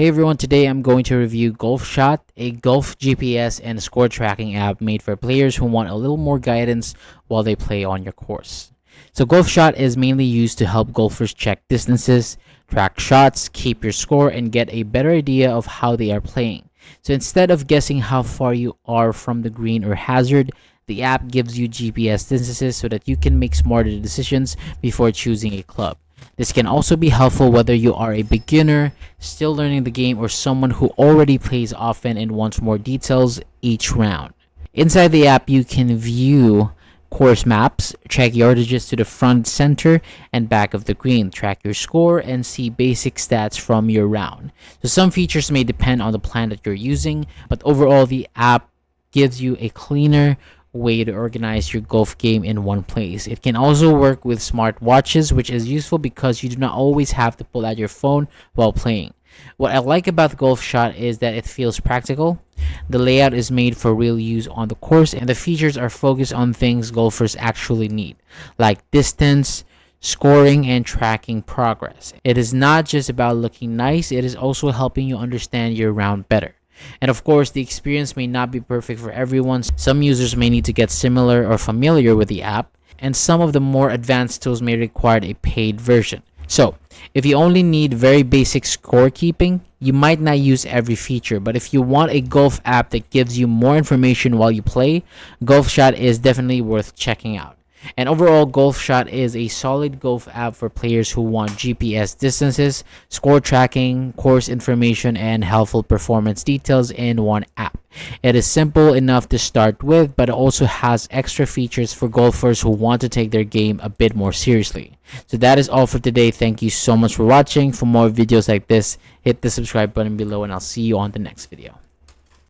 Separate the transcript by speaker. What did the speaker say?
Speaker 1: Hey everyone, today I'm going to review Golfshot, a golf GPS and score tracking app made for players who want a little more guidance while they play on your course. So Golfshot is mainly used to help golfers check distances, track shots, keep your score, and get a better idea of how they are playing. So instead of guessing how far you are from the green or hazard, the app gives you GPS distances so that you can make smarter decisions before choosing a club. This can also be helpful whether you are a beginner, still learning the game, or someone who already plays often and wants more details each round. Inside the app, you can view course maps, check yardages to the front, center, and back of the green, track your score, and see basic stats from your round. So some features may depend on the plan that you're using, but overall the app gives you a cleaner way to organize your golf game in one place. It can also work with smart watches, which is useful because you do not always have to pull out your phone while playing. What I like about Golfshot is that it feels practical. The layout is made for real use on the course, and the features are focused on things golfers actually need, like distance, scoring, and tracking progress. It is not just about looking nice, it is also helping you understand your round better. And of course, the experience may not be perfect for everyone. Some users may need to get similar or familiar with the app, and some of the more advanced tools may require a paid version. So, if you only need very basic scorekeeping, you might not use every feature, but if you want a golf app that gives you more information while you play, Golfshot is definitely worth checking out. And overall, Golfshot is a solid golf app for players who want GPS distances, score tracking, course information, and helpful performance details in one app. It is simple enough to start with, but it also has extra features for golfers who want to take their game a bit more seriously. So that is all for today. Thank you so much for watching. For more videos like this, hit the subscribe button below, and I'll see you on the next video.